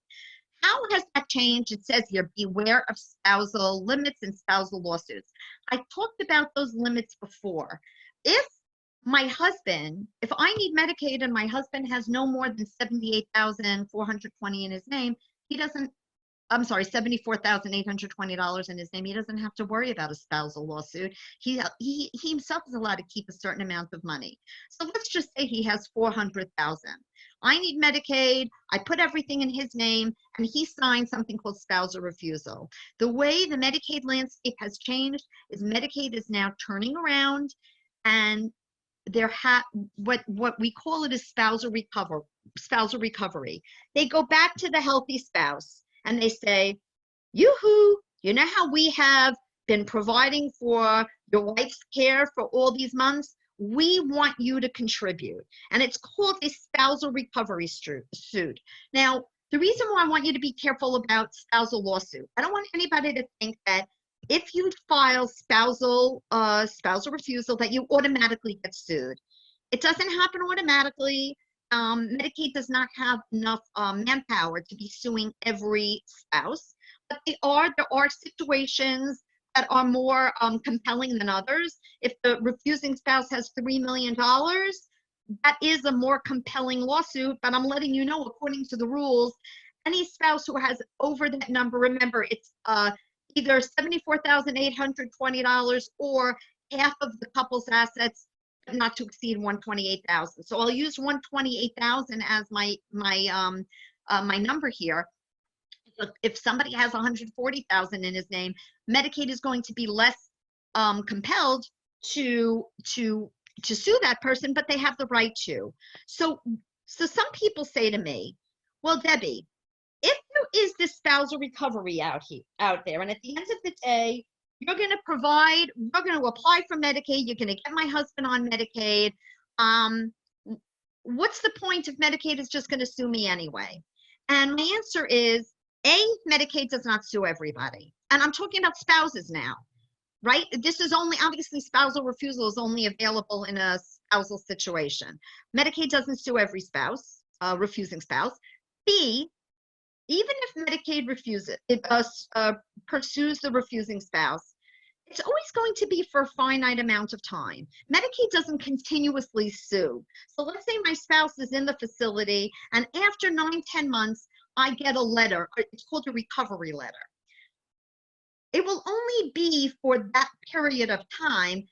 How has that changed? It says here, beware of spousal limits and spousal lawsuits. I talked about those limits before. If I need Medicaid and my husband has no more than $78,420 in his name, $74,820 in his name, he doesn't have to worry about a spousal lawsuit. He himself is allowed to keep a certain amount of money. So let's just say he has $400,000. I need Medicaid, I put everything in his name, and he signed something called spousal refusal. The way the Medicaid landscape has changed is Medicaid is now turning around, and what we call it is spousal recovery. They go back to the healthy spouse and they say, yoo-hoo, you know how we have been providing for your wife's care for all these months? We want you to contribute. And it's called a spousal recovery suit. Now, the reason why I want you to be careful about spousal lawsuit, I don't want anybody to think that if you file spousal refusal that you automatically get sued. It doesn't happen automatically. Medicaid does not have enough manpower to be suing every spouse, but there are situations that are more compelling than others. If the refusing spouse has $3 million, that is a more compelling lawsuit, but I'm letting you know, according to the rules, any spouse who has over that number, remember, it's either $74,820 or half of the couple's assets, not to exceed $128,000. So I'll use $128,000 as my number here. If somebody has $140,000 in his name, Medicaid is going to be less compelled to sue that person, but they have the right to. So some people say to me, well, Debbie, if there is this spousal recovery out there, and at the end of the day, we're going to apply for Medicaid, you're going to get my husband on Medicaid, what's the point if Medicaid is just going to sue me anyway? And my answer is, Medicaid does not sue everybody. And I'm talking about spouses now, right? This is only, obviously, spousal refusal is only available in a spousal situation. Medicaid doesn't sue every spouse. refusing spouse. B, even if Medicaid pursues the refusing spouse, it's always going to be for a finite amount of time. Medicaid doesn't continuously sue. So let's say my spouse is in the facility, and after 9-10 months, I get a letter. It's called a recovery letter. It will only be for that period of time.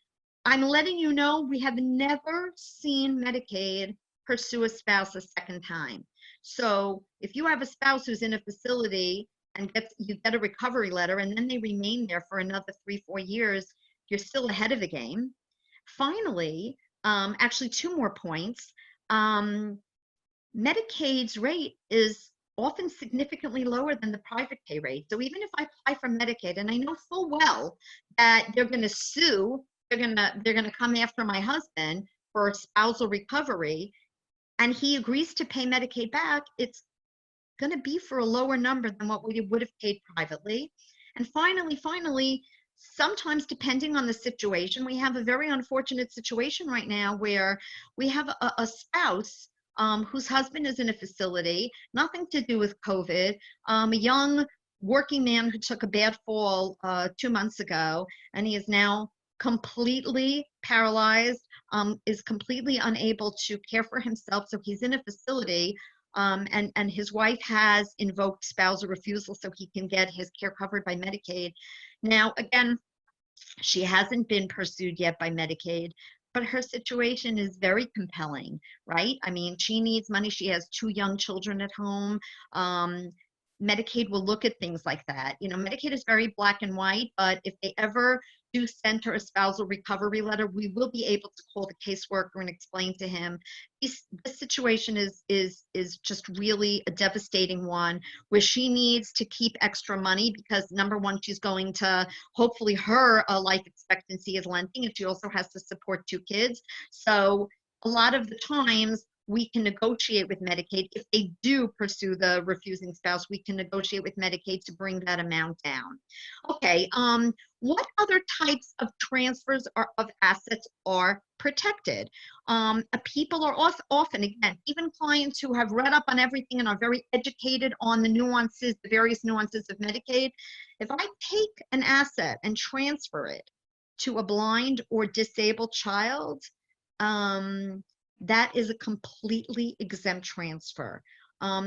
I'm letting you know we have never seen Medicaid pursue a spouse a second time. So if you have a spouse who's in a facility and you get a recovery letter and then they remain there for another 3-4 years, you're still ahead of the game. Finally, actually 2 more points. Medicaid's rate is often significantly lower than the private pay rate. So even if I apply for Medicaid, and I know full well that they're going to sue, they're going to come after my husband for spousal recovery, and he agrees to pay Medicaid back, it's going to be for a lower number than what we would have paid privately. And finally, sometimes depending on the situation, we have a very unfortunate situation right now where we have a spouse whose husband is in a facility, nothing to do with COVID, a young working man who took a bad fall 2 months ago, and he is now completely paralyzed, is completely unable to care for himself. So he's in a facility, and his wife has invoked spousal refusal so he can get his care covered by Medicaid. Now, again, she hasn't been pursued yet by Medicaid, but her situation is very compelling, right? I mean, she needs money. She has 2 young children at home. Medicaid will look at things like that. You know, Medicaid is very black and white, but if they ever do send her a spousal recovery letter, we will be able to call the caseworker and explain to him this situation is just really a devastating one where she needs to keep extra money because number one, she's going to, hopefully her life expectancy is lengthening, and she also has to support 2 kids. So a lot of the times we can negotiate with Medicaid. If they do pursue the refusing spouse, we can negotiate with Medicaid to bring that amount down. Okay, what other types of transfers of assets are protected? People are often, again, even clients who have read up on everything and are very educated on the nuances, the various nuances of Medicaid. If I take an asset and transfer it to a blind or disabled child, that is a completely exempt transfer.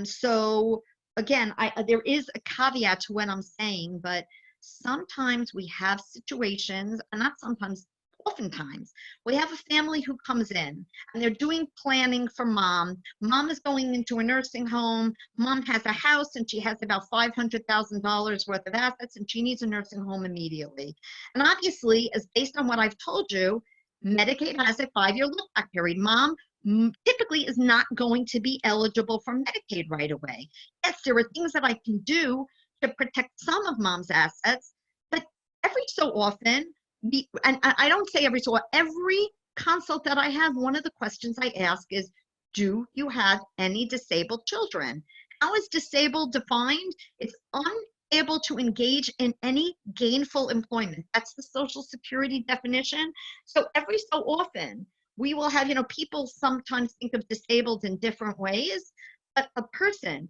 So again, there is a caveat to what I'm saying, but sometimes we have situations, and not sometimes, oftentimes, we have a family who comes in and they're doing planning for mom. Mom is going into a nursing home. Mom has a house and she has about $500,000 worth of assets and she needs a nursing home immediately. And obviously, as based on what I've told you, Medicaid has a 5-year look-back period. Mom typically is not going to be eligible for Medicaid right away. Yes, there are things that I can do to protect some of mom's assets, but every so often, and I don't say every so often, every consult that I have, one of the questions I ask is, do you have any disabled children? How is disabled defined? It's unable to engage in any gainful employment. That's the Social Security definition. So every so often, we will have, people sometimes think of disabled in different ways, but a person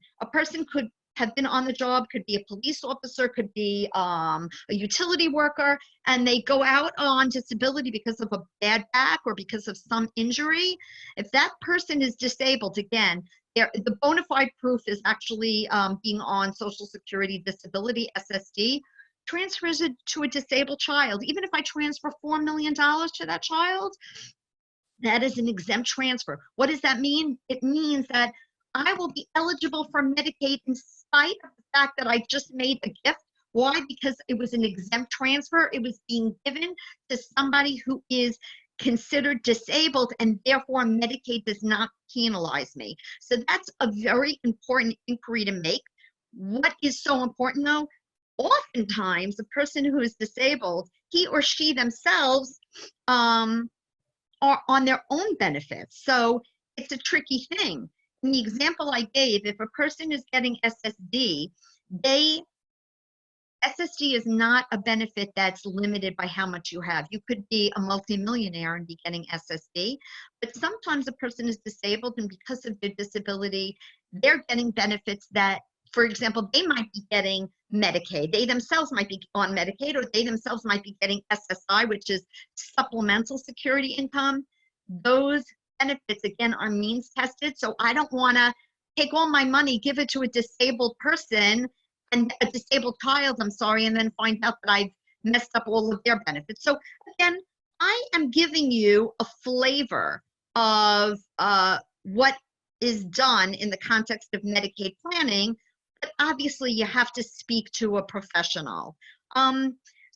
could have been on the job, could be a police officer, could be a utility worker, and they go out on disability because of a bad back or because of some injury. If that person is disabled, again, the bona fide proof is actually being on Social Security disability, SSD, transfers it to a disabled child. Even if I transfer $4 million to that child, that is an exempt transfer. What does that mean? It means that I will be eligible for Medicaid in spite of the fact that I just made a gift. Why? Because it was an exempt transfer. It was being given to somebody who is considered disabled, and therefore Medicaid does not penalize me. So that's a very important inquiry to make. What is so important though? Oftentimes, a person who is disabled, he or she themselves are on their own benefits. So it's a tricky thing. In the example I gave, if a person is getting SSD, they SSD is not a benefit that's limited by how much you have. You could be a multimillionaire and be getting SSD, but sometimes a person is disabled, and because of their disability, they're getting benefits that, for example, they might be getting Medicaid. They themselves might be on Medicaid, or they themselves might be getting SSI, which is supplemental security income. Those benefits, again, are means tested. So I don't want to take all my money, give it to a disabled person, and a disabled child, I'm sorry, and then find out that I've messed up all of their benefits. So again, I am giving you a flavor of what is done in the context of Medicaid planning, but obviously you have to speak to a professional.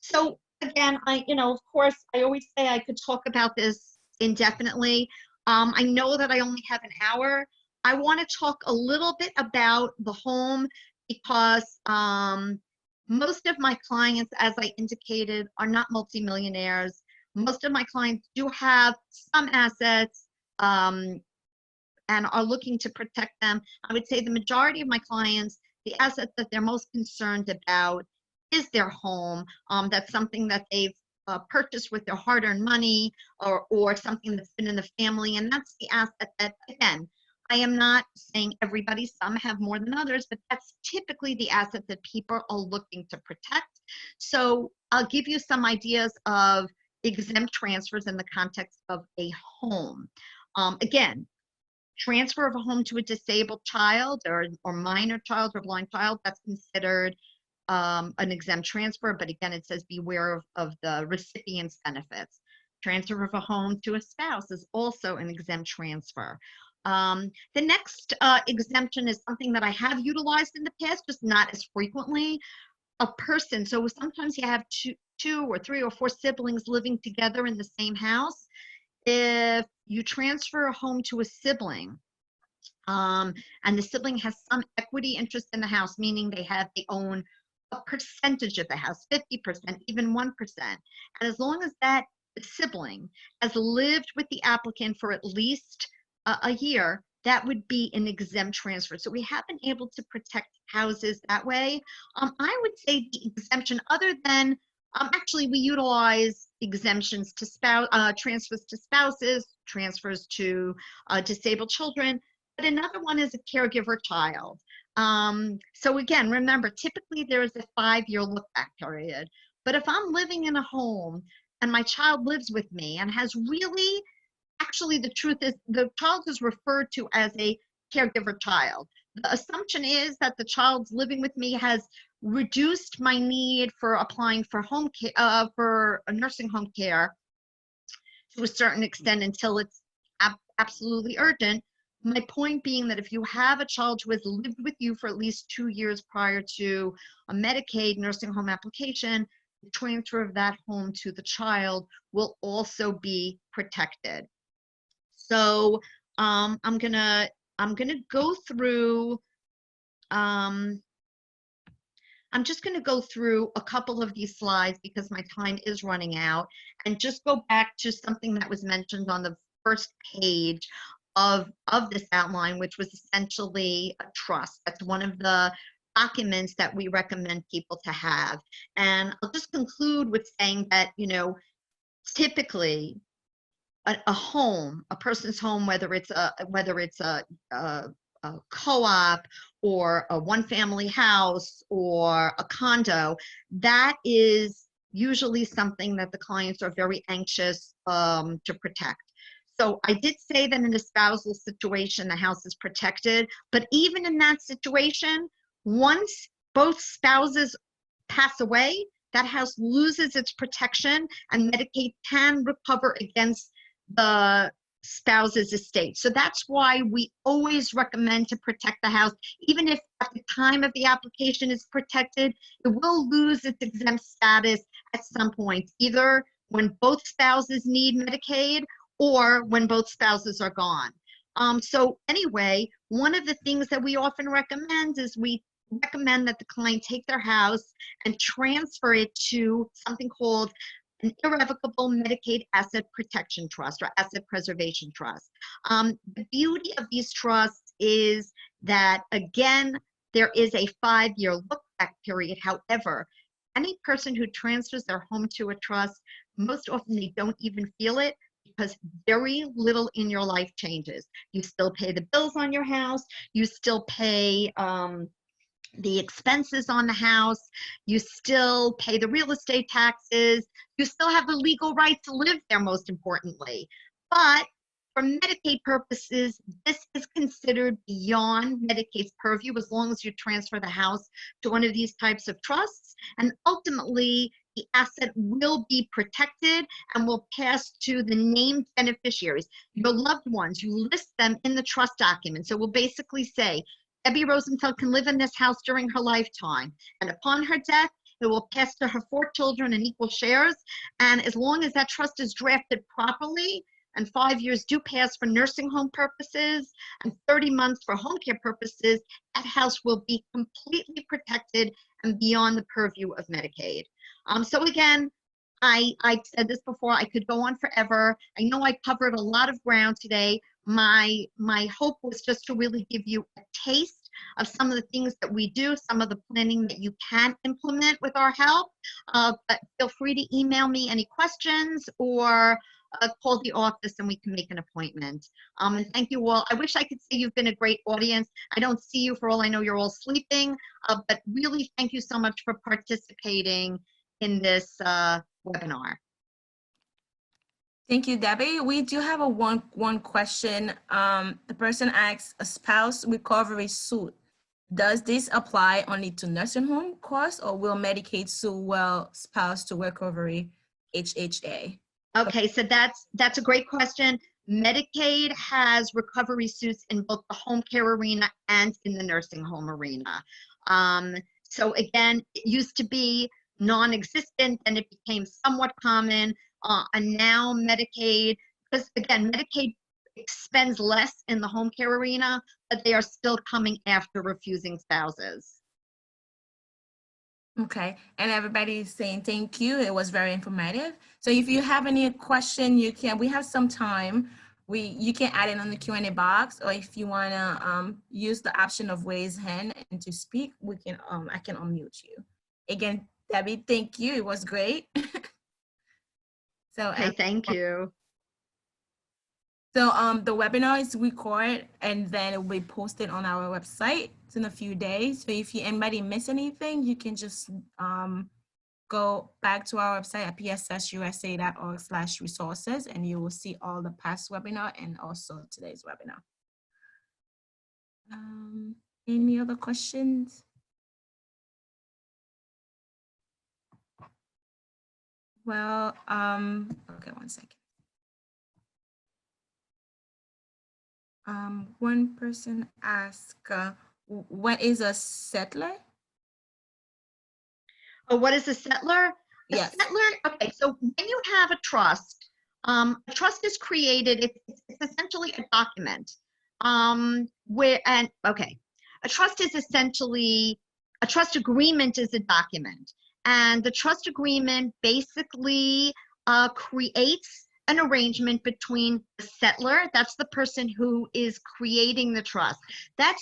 So again, of course, I always say I could talk about this indefinitely. I know that I only have an hour. I want to talk a little bit about the home, because most of my clients, as I indicated, are not multimillionaires. Most of my clients do have some assets and are looking to protect them. I would say the majority of my clients, the asset that they're most concerned about is their home. That's something that they've purchased with their hard-earned money, or something that's been in the family, and that's the asset that, again, I am not saying everybody, some have more than others, but that's typically the asset that people are looking to protect. So I'll give you some ideas of exempt transfers in the context of a home. Again, transfer of a home to a disabled child or minor child or blind child, that's considered an exempt transfer, but again, it says beware of the recipient's benefits. Transfer of a home to a spouse is also an exempt transfer. The next exemption is something that I have utilized in the past, just not as frequently. A person, so sometimes you have two or three or four siblings living together in the same house. If you transfer a home to a sibling, and the sibling has some equity interest in the house, meaning they own a percentage of the house, 50%, even 1%. And as long as that sibling has lived with the applicant for at least a year, that would be an exempt transfer. So we have been able to protect houses that way. I would say the exemption, other than actually we utilize exemptions to transfers to spouses, transfers to disabled children, but another one is a caregiver child. So again, remember, typically there is a 5-year look-back period. But if I'm living in a home and my child lives with me and has really, actually the truth is the child is referred to as a caregiver child. The assumption is that the child's living with me has reduced my need for applying for home care, for a nursing home care to a certain extent until it's absolutely urgent. My point being that if you have a child who has lived with you for at least 2 years prior to a Medicaid nursing home application, the transfer of that home to the child will also be protected. So I'm gonna go through. I'm just going to go through a couple of these slides because my time is running out, and just go back to something that was mentioned on the first page of this outline, which was essentially a trust. That's one of the documents that we recommend people to have. And I'll just conclude with saying that, typically a home, a person's home, whether it's a co-op or a one-family house or a condo, that is usually something that the clients are very anxious to protect. So I did say that in a spousal situation, the house is protected, but even in that situation, once both spouses pass away, that house loses its protection, and Medicaid can recover against the spouse's estate. So that's why we always recommend to protect the house. Even if at the time of the application is protected, it will lose its exempt status at some point, either when both spouses need Medicaid or when both spouses are gone. So anyway, one of the things that we often recommend is we recommend that the client take their house and transfer it to something called an irrevocable Medicaid asset protection trust or asset preservation trust. The beauty of these trusts is that, again, there is a 5-year look-back period. However, any person who transfers their home to a trust, most often they don't even feel it because very little in your life changes. You still pay the bills on your house. You still pay the expenses on the house. You still pay the real estate taxes. You still have the legal right to live there, most importantly. But for Medicaid purposes, this is considered beyond Medicaid's purview as long as you transfer the house to one of these types of trusts. And ultimately, the asset will be protected and will pass to the named beneficiaries, your loved ones. You list them in the trust document. So we'll basically say, Debby Rosenfeld can live in this house during her lifetime. And upon her death, it will pass to her 4 children in equal shares. And as long as that trust is drafted properly, and 5 years do pass for nursing home purposes and 30 months for home care purposes, that house will be completely protected and beyond the purview of Medicaid. So again, I said this before, I could go on forever. I know I covered a lot of ground today. My hope was just to really give you a taste of some of the things that we do, some of the planning that you can implement with our help. But feel free to email me any questions or call the office and we can make an appointment. And thank you all. I wish I could say you've been a great audience. I don't see you, for all I know you're all sleeping, but really thank you so much for participating in this webinar. Thank you, Debbie. We do have a one question. The person asks, a spouse recovery suit, does this apply only to nursing home costs, or will Medicaid sue well spouse to recovery HHA? Okay, so that's a great question. Medicaid has recovery suits in both the home care arena and in the nursing home arena. So again, it used to be non-existent and it became somewhat common. And now Medicaid, because again, Medicaid expends less in the home care arena, but they are still coming after refusing spouses. Okay, and everybody's saying thank you. It was very informative. So if you have any question, we have some time. You can add it on the Q&A box, or if you wanna use the option of raise hand and to speak, I can unmute you. Again, Debbie, thank you. It was great. So Okay, thank you. So the webinar is recorded and then it will be posted on our website in a few days. So if anybody miss anything, you can just go back to our website at pssusa.org/resources and you will see all the past webinar and also today's webinar. Any other questions? Well, okay, one second. One person asked, what is a settler? Oh, what is a settler? Yes. A settler, okay, so when you have a trust is created, it's essentially a document. A trust is essentially, a trust agreement is a document. And the trust agreement basically creates an arrangement between the settler, that's the person who is creating the trust. That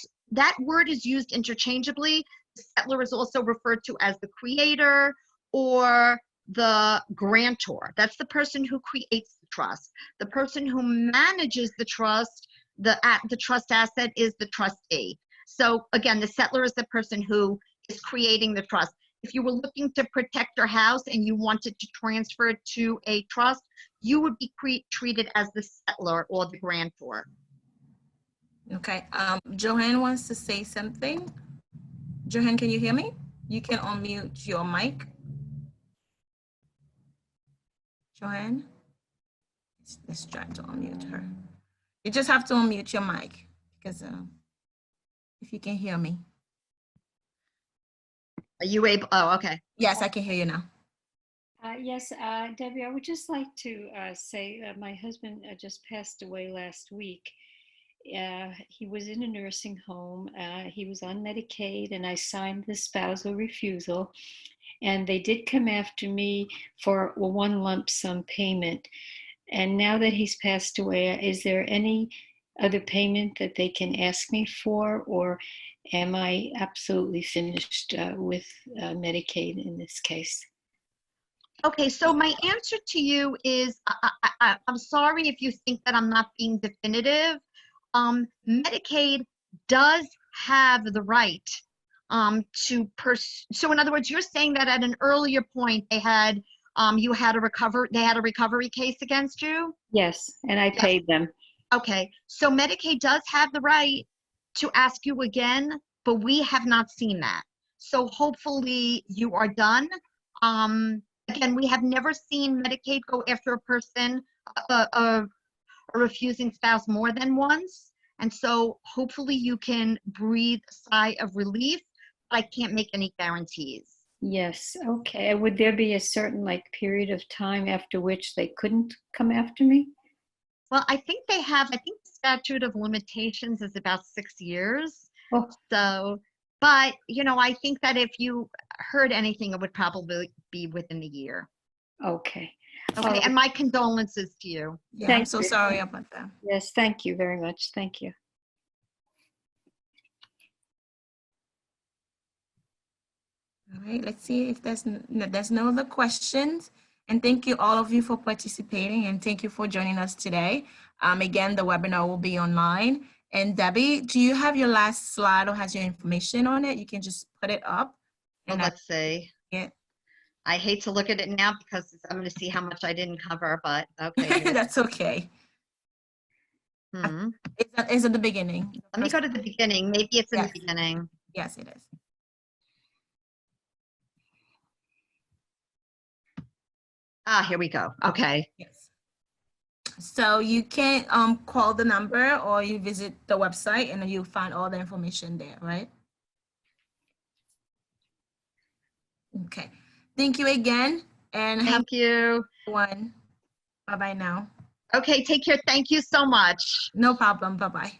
word is used interchangeably. The settler is also referred to as the creator or the grantor. That's the person who creates the trust. The person who manages the trust, the trust asset, is the trustee. So again, the settler is the person who is creating the trust. If you were looking to protect your house and you wanted to transfer it to a trust, you would be treated as the settler or the grantor. Okay, Joanne wants to say something. Joanne, can you hear me? You can unmute your mic. Joanne, let's try to unmute her. You just have to unmute your mic because if you can hear me. Are you able? Oh, okay. Yes, I can hear you now. Yes, Debbie, I would just like to say my husband just passed away last week. He was in a nursing home. He was on Medicaid, and I signed the spousal refusal. And they did come after me for one lump sum payment. And now that he's passed away, is there any other payment that they can ask me for, or am I absolutely finished with Medicaid in this case? Okay, so my answer to you is, I'm sorry if you think that I'm not being definitive. Medicaid does have the right to so in other words, you're saying that at an earlier point they had they had a recovery case against you? Yes, and I paid them. Okay, so Medicaid does have the right to ask you again, but we have not seen that. So hopefully you are done. Again, we have never seen Medicaid go after a person, a refusing spouse, more than once. And so hopefully you can breathe a sigh of relief, but I can't make any guarantees. Yes, okay. Would there be a certain period of time after which they couldn't come after me? Well, I think the statute of limitations is about 6 years. Oh. So, but, I think that if you heard anything, it would probably be within a year. Okay. Okay, and my condolences to you. Yeah, I'm so sorry about that. Yes, thank you very much. Thank you. All right, let's see if there's no other questions. And thank you all of you for participating, and thank you for joining us today. Again, the webinar will be online. And Debbie, do you have your last slide or has your information on it? You can just put it up. Well, let's see. Yeah. I hate to look at it now because I'm going to see how much I didn't cover, but okay. That's okay. It's at the beginning. Let me go to the beginning. Maybe it's in the Yes. beginning. Yes, it is. Here we go. Okay. Yes. So you can call the number or you visit the website and then you'll find all the information there, right? Okay. Thank you again, and Thank you. Everyone. Bye-bye now. Okay, take care. Thank you so much. No problem. Bye-bye.